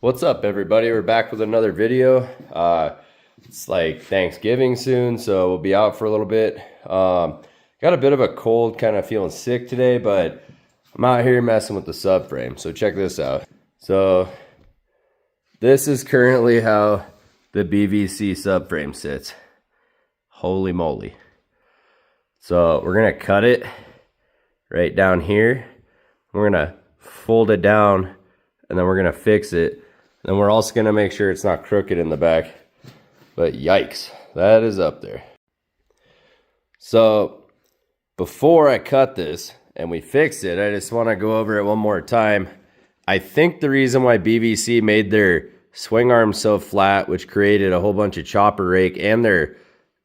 What's up, everybody? We're back with another video. It's like Thanksgiving soon, so we'll be out for a little bit. Got a bit of a cold, kind of feeling sick today, but I'm out here messing with the subframe. So check this out. So this is currently how the BVC subframe sits. Holy moly. So we're gonna cut it right down here. We're gonna fold it down and then we're gonna fix it. And we're also gonna make sure it's not crooked in the back. But yikes, that is up there. So before I cut this and we fix it, I just wanna go over it one more time. I think the reason why BVC made their swing arms so flat, which created a whole bunch of chopper rake, and their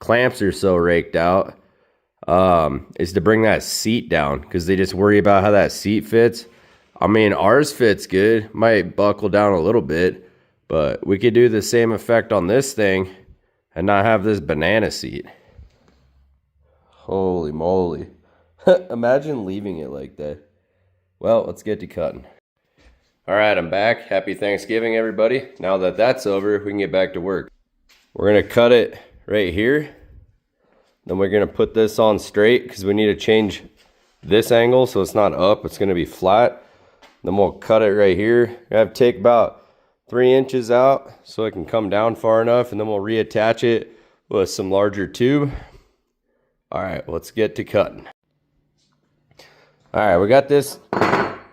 clamps are so raked out, is to bring that seat down, because they just worry about how that seat fits. I mean, ours fits good, might buckle down a little bit, but we could do the same effect on this thing and not have this banana seat. Holy moly. Imagine leaving it like that. Well, let's get to cutting. All right, I'm back. Happy Thanksgiving, everybody. Now that that's over, we can get back to work. We're gonna cut it right here. Then we're gonna put this on straight because we need to change this angle so it's not up, it's gonna be flat. Then we'll cut it right here. I have to take about 3 inches out so it can come down far enough, and then we'll reattach it with some larger tube. All right, let's get to cutting. All right, we got this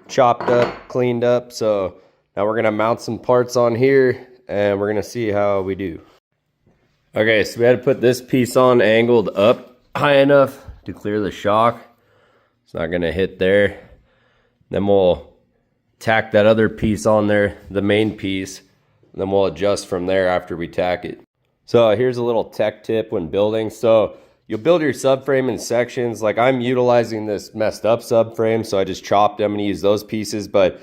chopped up, cleaned up, so now we're gonna mount some parts on here and we're gonna see how we do. Okay, so we had to put this piece on angled up high enough to clear the shock. It's not gonna hit there. Then we'll tack that other piece on there, the main piece, and then we'll adjust from there after we tack it. So here's a little tech tip when building. So you'll build your subframe in sections. Like I'm utilizing this messed up subframe, so I just chopped them and use those pieces, but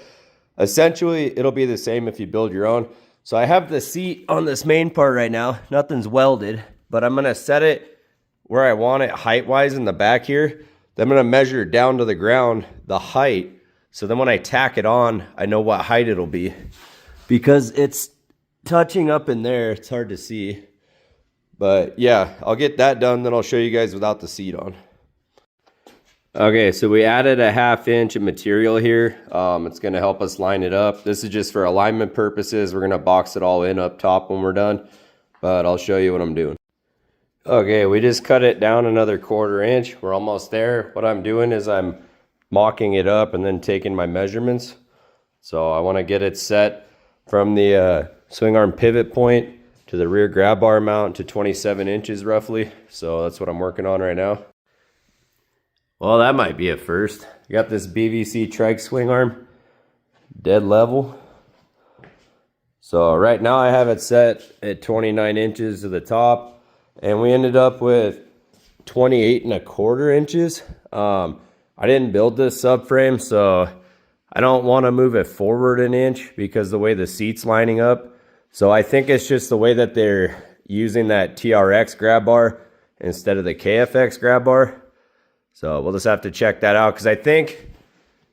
essentially it'll be the same if you build your own. So I have the seat on this main part right now. Nothing's welded, but I'm gonna set it where I want it height-wise in the back here. Then I'm gonna measure down to the ground the height. So then when I tack it on, I know what height it'll be. Because it's touching up in there, it's hard to see. But yeah, I'll get that done, then I'll show you guys without the seat on. Okay, so we added a 1/2 inch of material here. It's gonna help us line it up. This is just for alignment purposes. We're gonna box it all in up top when we're done, but I'll show you what I'm doing. Okay, we just cut it down another 1/4 inch. We're almost there. What I'm doing is I'm mocking it up and then taking my measurements. So I wanna get it set from the swing arm pivot point to the rear grab bar mount to 27 inches roughly. So that's what I'm working on right now. Well, that might be a first. I got this BVC Trike swing arm, dead level. So right now I have it set at 29 inches to the top, and we ended up with 28 1/4 inches. I didn't build this subframe, so I don't want to move it forward an inch because the way the seat's lining up. So I think it's just the way that they're using that TRX grab bar instead of the KFX grab bar. So we'll just have to check that out, because I think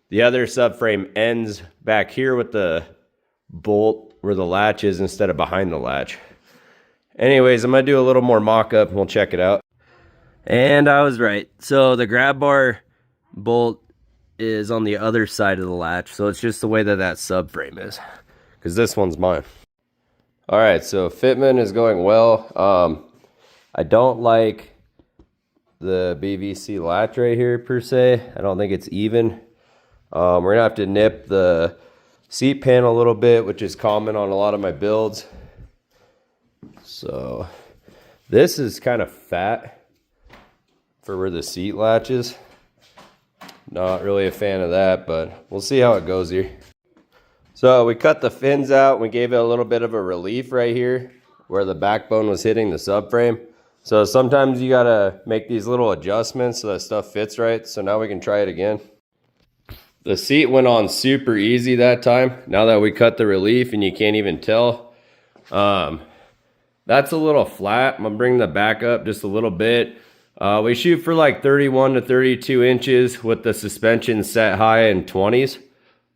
the other subframe ends back here with the bolt where the latch is instead of behind the latch. Anyways, I'm going to do a little more mock-up and we'll check it out. And I was right. So the grab bar bolt is on the other side of the latch, so it's just the way that that subframe is, because this one's mine. All right, so fitment is going well. I don't like the BVC latch right here per se. I don't think it's even. We're gonna have to nip the seat pan a little bit, which is common on a lot of my builds. So this is kind of fat for where the seat latches. Not really a fan of that, but we'll see how it goes here. So we cut the fins out. We gave it a little bit of a relief right here where the backbone was hitting the subframe. So sometimes you gotta make these little adjustments so that stuff fits right. So now we can try it again. The seat went on super easy that time. Now that we cut the relief and you can't even tell. That's a little flat. I'm gonna bring the back up just a little bit. We shoot for like 31 to 32 inches with the suspension set high in 20s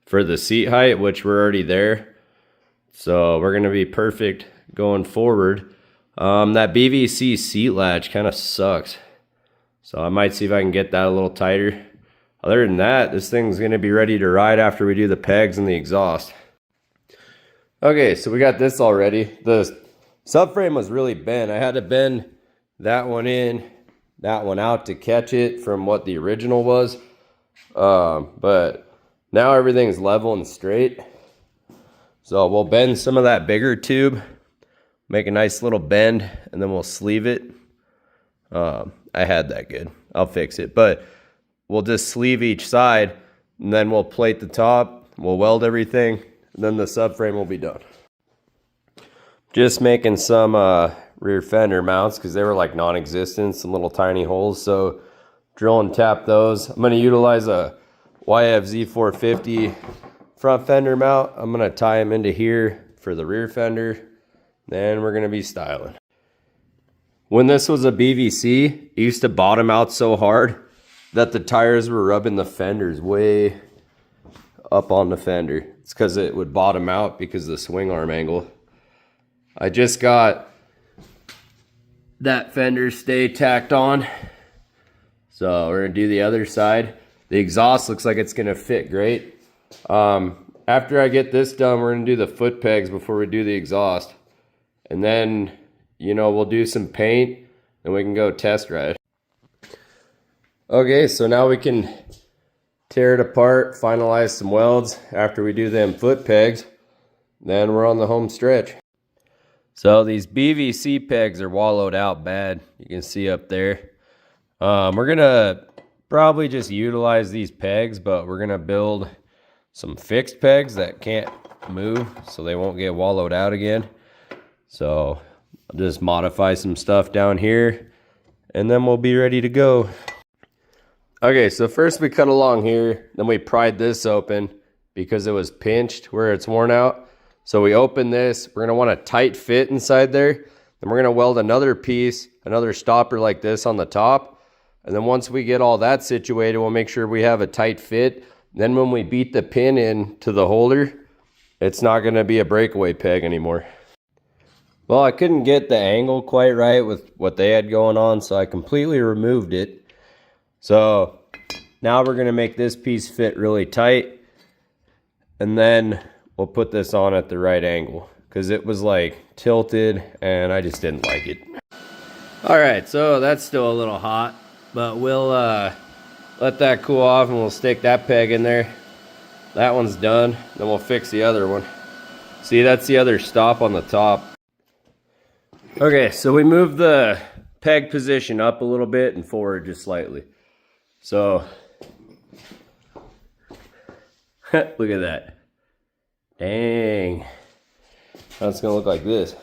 for the seat height, which we're already there. So we're gonna be perfect going forward. That BVC seat latch kind of sucks. So I might see if I can get that a little tighter. Other than that, this thing's gonna be ready to ride after we do the pegs and the exhaust. Okay, so we got this already. The subframe was really bent. I had to bend that one in, that one out to catch it from what the original was. But now everything's level and straight. So we'll bend some of that bigger tube, make a nice little bend, and then we'll sleeve it. I had that good. I'll fix it. But we'll just sleeve each side, and then we'll plate the top, we'll weld everything, and then the subframe will be done. Just making some rear fender mounts because they were like non-existent, some little tiny holes. So drill and tap those. I'm going to utilize a YFZ 450 front fender mount. I'm going to tie them into here for the rear fender. Then we're going to be styling. When this was a BVC, it used to bottom out so hard that the tires were rubbing the fenders way up on the fender. It's because it would bottom out because of the swing arm angle. I just got that fender stay tacked on. So we're gonna do the other side. The exhaust looks like it's gonna fit great. After I get this done, we're gonna do the foot pegs before we do the exhaust. And then, you know, we'll do some paint and we can go test ride. Okay, so now we can tear it apart, finalize some welds after we do them foot pegs. Then we're on the home stretch. So these BVC pegs are wallowed out bad. You can see up there. We're gonna probably just utilize these pegs, but we're gonna build some fixed pegs that can't move so they won't get wallowed out again. So I'll just modify some stuff down here and then we'll be ready to go. Okay, so first we cut along here, then we pried this open because it was pinched where it's worn out. So we open this, we're gonna want a tight fit inside there. Then we're gonna weld another piece, another stopper like this on the top. And then once we get all that situated, we'll make sure we have a tight fit. Then when we beat the pin in to the holder, it's not gonna be a breakaway peg anymore. Well, I couldn't get the angle quite right with what they had going on, so I completely removed it. So now we're gonna make this piece fit really tight, and then we'll put this on at the right angle because it was like tilted and I just didn't like it. All right, so that's still a little hot, but we'll let that cool off and we'll stick that peg in there. That one's done, then we'll fix the other one. See, that's the other stop on the top. Okay, so we moved the peg position up a little bit and forward just slightly. So, look at that. Dang. Now it's gonna look like this.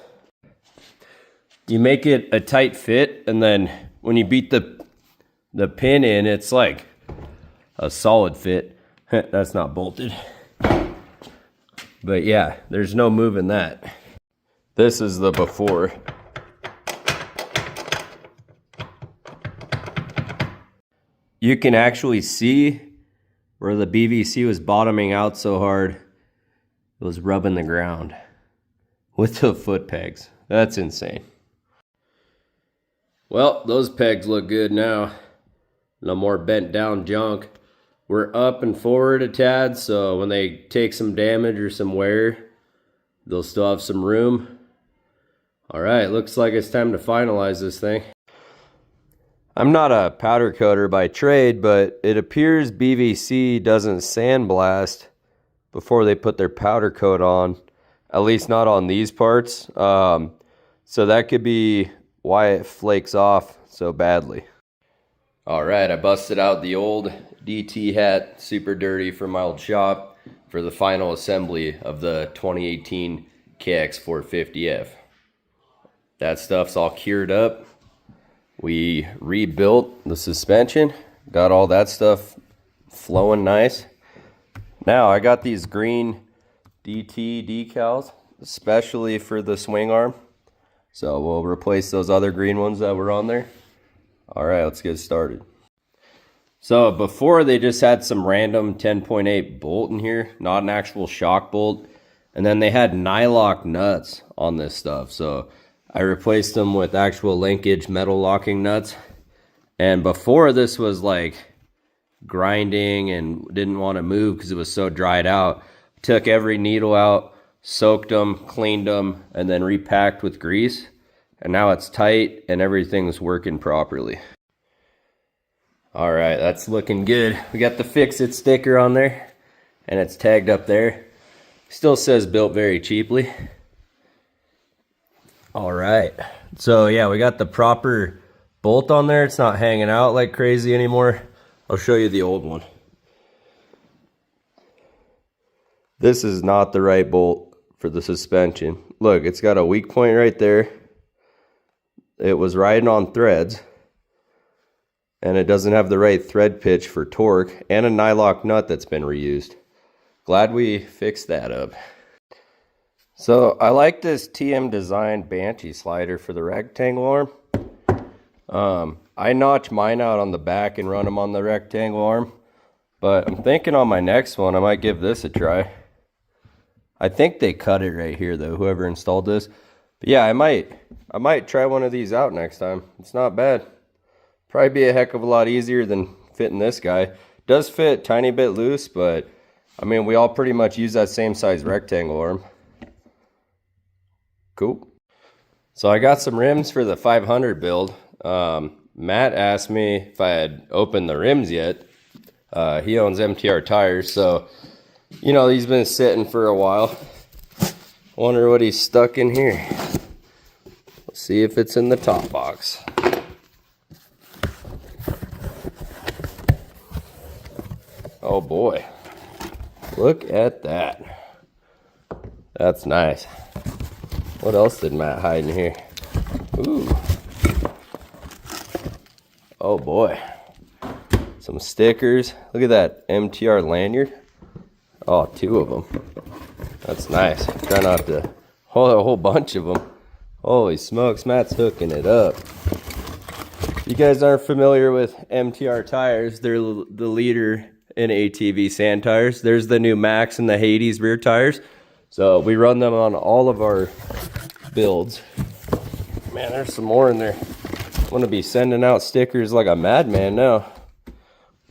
You make it a tight fit, and then when you beat the pin in, it's like a solid fit. That's not bolted. But yeah, there's no moving that. This is the before. You can actually see where the BVC was bottoming out so hard, it was rubbing the ground with the foot pegs. That's insane. Well, those pegs look good now. No more bent down junk. We're up and forward a tad, so when they take some damage or some wear, they'll still have some room. All right, looks like it's time to finalize this thing. I'm not a powder coater by trade, but it appears BVC doesn't sandblast before they put their powder coat on, at least not on these parts. So that could be why it flakes off so badly. All right, I busted out the old DT hat, super dirty from my old shop, for the final assembly of the 2018 KX450F. That stuff's all cured up. We rebuilt the suspension, got all that stuff flowing nice. Now I got these green DT decals, especially for the swing arm. So we'll replace those other green ones that were on there. All right, let's get started. So before, they just had some random 10.8 bolt in here, not an actual shock bolt. And then they had nylock nuts on this stuff. So I replaced them with actual linkage metal locking nuts. And before, this was like grinding and didn't want to move because it was so dried out. Took every needle out, soaked them, cleaned them, and then repacked with grease. And now it's tight and everything's working properly. All right, that's looking good. We got the Fix It sticker on there and it's tagged up there. Still says built very cheaply. All right, so yeah, we got the proper bolt on there. It's not hanging out like crazy anymore. I'll show you the old one. This is not the right bolt for the suspension. Look, it's got a weak point right there. It was riding on threads. And it doesn't have the right thread pitch for torque, and a nylock nut that's been reused. Glad we fixed that up. So I like this TM Design Banshee slider for the rectangle arm. I notch mine out on the back and run them on the rectangle arm, but I'm thinking on my next one I might give this a try. I think they cut it right here though, whoever installed this. But yeah, I might try one of these out next time. It's not bad. Probably be a heck of a lot easier than fitting this guy. Does fit a tiny bit loose, but I mean, we all pretty much use that same size rectangle arm. Cool. So I got some rims for the 500 build. Matt asked me if I had opened the rims yet. He owns MTR tires, so you know, he's been sitting for a while. Wonder what he's stuck in here. Let's see if it's in the top box. Oh boy, look at that. That's nice. What else did Matt hide in here? Ooh. Oh boy. Some stickers. Look at that MTR lanyard. Oh, 2 of them. That's nice. Try not to hold a whole bunch of them. Holy smokes, Matt's hooking it up. If you guys aren't familiar with MTR tires, they're the leader in ATV sand tires. There's the new Max and the Hades rear tires. So we run them on all of our builds. Man, there's some more in there. I'm gonna be sending out stickers like a madman now.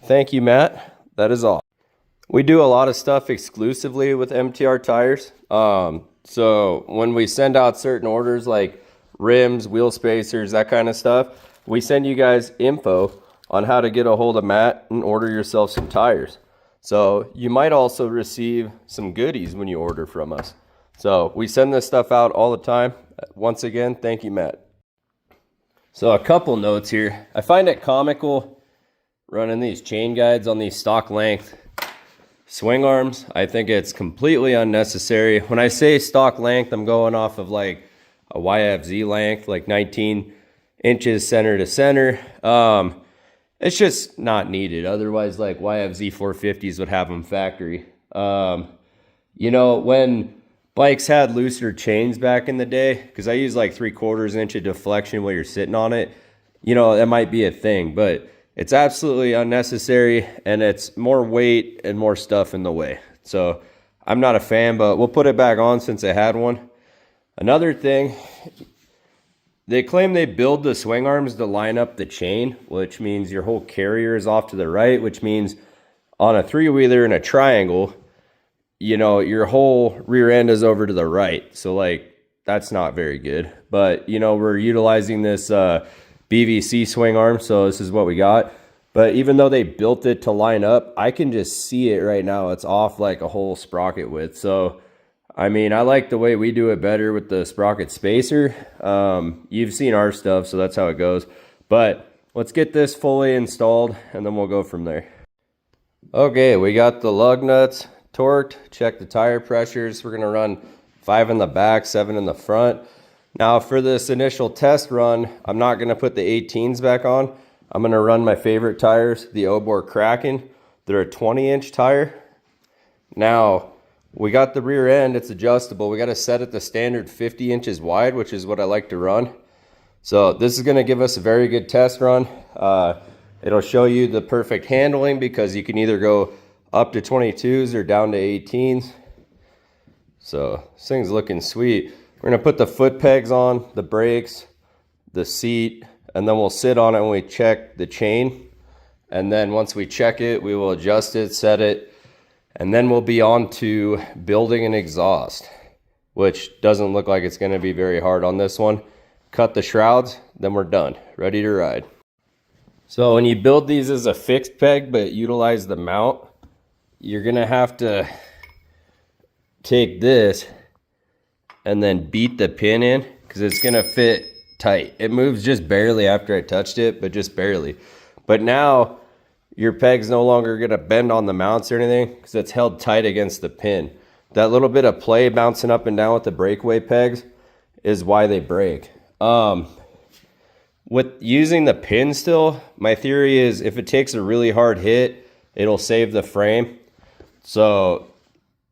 Thank you, Matt. That is all. We do a lot of stuff exclusively with MTR tires. So when we send out certain orders like rims, wheel spacers, that kind of stuff, we send you guys info on how to get a hold of Matt and order yourself some tires. So you might also receive some goodies when you order from us. So we send this stuff out all the time. Once again, thank you, Matt. So a couple notes here. I find it comical running these chain guides on these stock length swing arms. I think it's completely unnecessary. When I say stock length, I'm going off of like a YFZ length, like 19 inches center to center. It's just not needed. Otherwise, like YFZ 450s would have them factory. You know, when bikes had looser chains back in the day, because I use like 3/4 inch of deflection while you're sitting on it, you know, that might be a thing, but it's absolutely unnecessary and it's more weight and more stuff in the way. So I'm not a fan, but we'll put it back on since I had one. Another thing, they claim they build the swing arms to line up the chain, which means your whole carrier is off to the right, which means on a 3-wheeler in a triangle, you know, your whole rear end is over to the right. So like, that's not very good. But, you know, we're utilizing this BVC swing arm, so this is what we got. But even though they built it to line up, I can just see it right now. It's off like a whole sprocket width. So I mean, I like the way we do it better with the sprocket spacer. You've seen our stuff, so that's how it goes. But let's get this fully installed and then we'll go from there. Okay, we got the lug nuts torqued, check the tire pressures. We're gonna run 5 in the back, 7 in the front. Now for this initial test run, I'm not gonna put the 18s back on. I'm gonna run my favorite tires, the Obor Kraken. They're a 20-inch tire. Now, we got the rear end, it's adjustable. We got to set it the standard 50 inches wide, which is what I like to run. So this is going to give us a very good test run. It'll show you the perfect handling because you can either go up to 22s or down to 18s. So this thing's looking sweet. We're gonna put the foot pegs on, the brakes, the seat, and then we'll sit on it when we check the chain. And then once we check it, we will adjust it, set it, and then we'll be on to building an exhaust, which doesn't look like it's gonna be very hard on this one. Cut the shrouds, then we're done, ready to ride. So when you build these as a fixed peg but utilize the mount, you're gonna have to take this and then beat the pin in because it's gonna fit tight. It moves just barely after I touched it, but just barely. But now your peg's no longer gonna bend on the mounts or anything because it's held tight against the pin. That little bit of play bouncing up and down with the breakaway pegs is why they break. With using the pin still, my theory is if it takes a really hard hit, it'll save the frame. So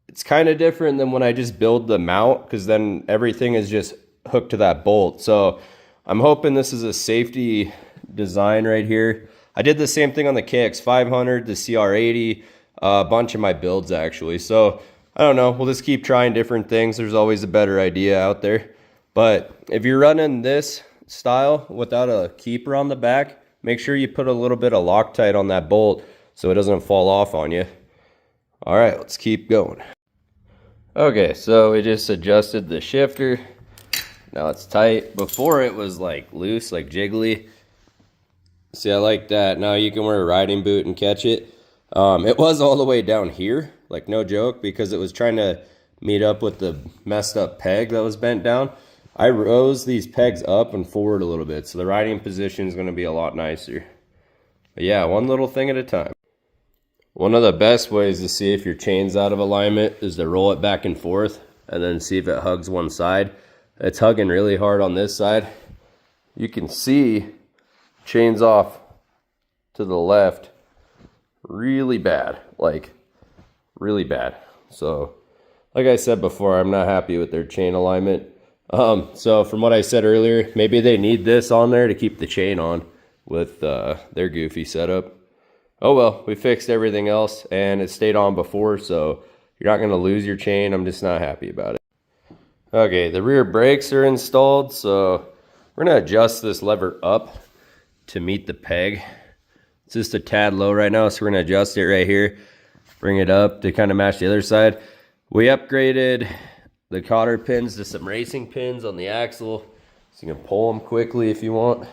it's kind of different than when I just build the mount, because then everything is just hooked to that bolt. So I'm hoping this is a safety design right here. I did the same thing on the KX500, the CR80, a bunch of my builds actually. So I don't know, we'll just keep trying different things. There's always a better idea out there. But if you're running this style without a keeper on the back, make sure you put a little bit of Loctite on that bolt so it doesn't fall off on you. All right, let's keep going. Okay, so we just adjusted the shifter. Now it's tight. Before it was like loose, like jiggly. See, I like that. Now you can wear a riding boot and catch it. It was all the way down here, like no joke, because it was trying to meet up with the messed up peg that was bent down. I rose these pegs up and forward a little bit, so the riding position is going to be a lot nicer. But yeah, one little thing at a time. One of the best ways to see if your chain's out of alignment is to roll it back and forth and then see if it hugs one side. It's hugging really hard on this side. You can see chain's off to the left really bad, like really bad. So like I said before, I'm not happy with their chain alignment. So from what I said earlier, maybe they need this on there to keep the chain on with their goofy setup. Oh well, we fixed everything else and it stayed on before, so you're not going to lose your chain. I'm just not happy about it. Okay, the rear brakes are installed, so we're going to adjust this lever up to meet the peg. It's just a tad low right now, so we're going to adjust it right here, bring it up to kind of match the other side. We upgraded the cotter pins to some racing pins on the axle, so you can pull them quickly if you want.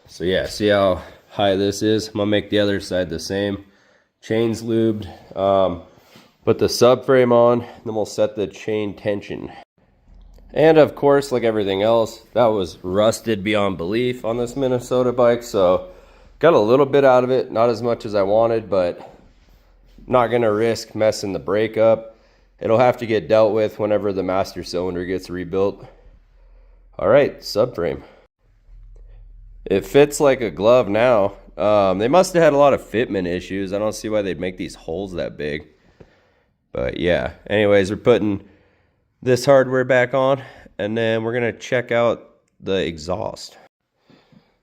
So yeah, see how high this is? I'm gonna make the other side the same. Chain's lubed. Put the subframe on, then we'll set the chain tension. And of course, like everything else, that was rusted beyond belief on this Minnesota bike, so got a little bit out of it, not as much as I wanted, but not gonna risk messing the brake up. It'll have to get dealt with whenever the master cylinder gets rebuilt. All right, subframe. It fits like a glove now. They must have had a lot of fitment issues. I don't see why they'd make these holes that big. But yeah, anyways, we're putting this hardware back on, and then we're gonna check out the exhaust.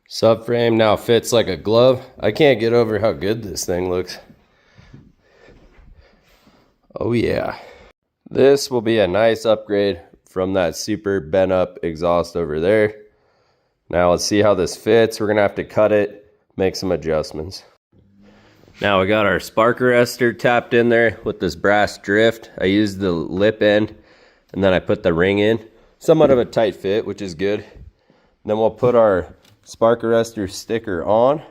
Subframe now fits like a glove. I can't get over how good this thing looks. Oh yeah. This will be a nice upgrade from that super bent up exhaust over there. Now let's see how this fits. We're gonna have to cut it, make some adjustments. Now we got our spark arrestor tapped in there with this brass drift. I used the lip end and then I put the ring in. Somewhat of a tight fit, which is good. Then we'll put our spark arrestor sticker on.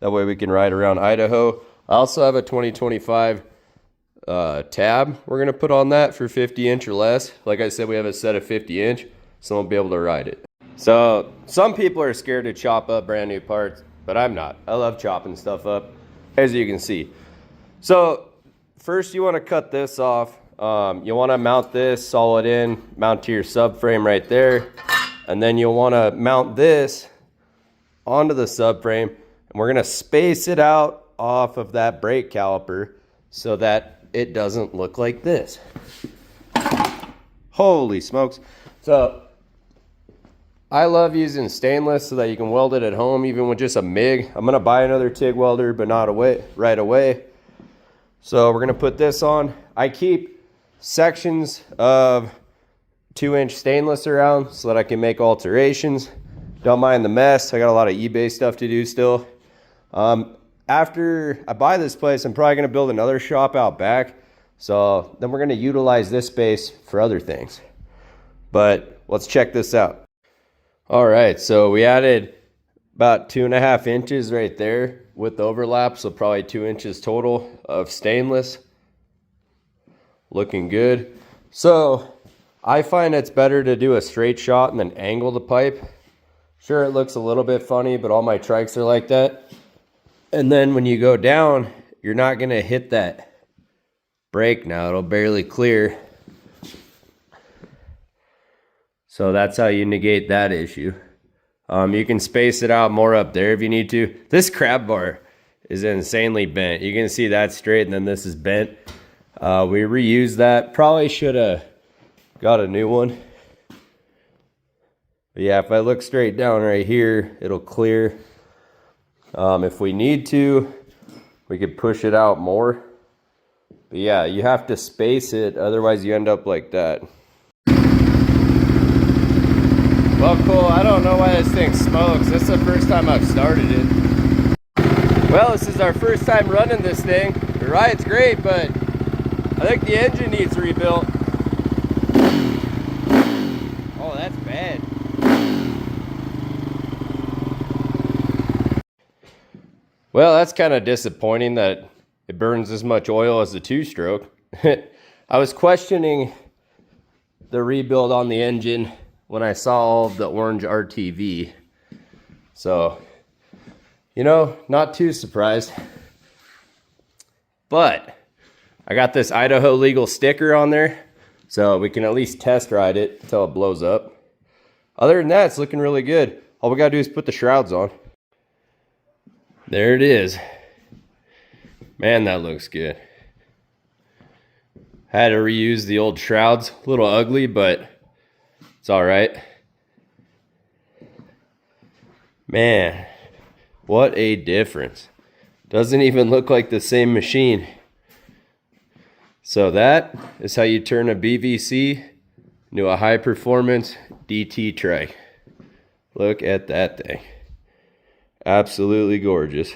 That way we can ride around Idaho. I also have a 2025 tab we're gonna put on that for 50-inch or less. Like I said, we have a set of 50-inch, so we'll be able to ride it. So some people are scared to chop up brand new parts, but I'm not. I love chopping stuff up, as you can see. So first you want to cut this off. You want to mount this solid in, mount to your subframe right there, and then you'll want to mount this onto the subframe, and we're going to space it out off of that brake caliper so that it doesn't look like this. Holy smokes. So I love using stainless so that you can weld it at home, even with just a MIG. I'm gonna buy another TIG welder, but not right away. So we're gonna put this on. I keep sections of 2-inch stainless around so that I can make alterations. Don't mind the mess. I got a lot of eBay stuff to do still. After I buy this place, I'm probably going to build another shop out back. So then we're going to utilize this space for other things. But let's check this out. All right, so we added about 2.5 inches right there with overlap, so probably 2 inches total of stainless. Looking good. So I find it's better to do a straight shot and then angle the pipe. Sure, it looks a little bit funny, but all my trikes are like that. And then when you go down, you're not going to hit that break now. It'll barely clear. So that's how you negate that issue. You can space it out more up there if you need to. This crab bar is insanely bent. You can see that straight and then this is bent. We reused that. Probably should have got a new one. But yeah, if I look straight down right here, it'll clear. If we need to, we could push it out more. But yeah, you have to space it, otherwise you end up like that. Well, cool. I don't know why this thing smokes. This is the first time I've started it. Well, this is our first time running this thing. The ride's great, but I think the engine needs rebuilt. Oh, that's bad. Well, that's kind of disappointing that it burns as much oil as the 2-stroke. I was questioning the rebuild on the engine when I saw all of the orange RTV. So, you know, not too surprised. But I got this Idaho legal sticker on there, so we can at least test ride it until it blows up. Other than that, it's looking really good. All we gotta do is put the shrouds on. There it is. Man, that looks good. Had to reuse the old shrouds. A little ugly, but it's all right. Man, what a difference. Doesn't even look like the same machine. So that is how you turn a BVC into a high performance DT trike. Look at that thing. Absolutely gorgeous.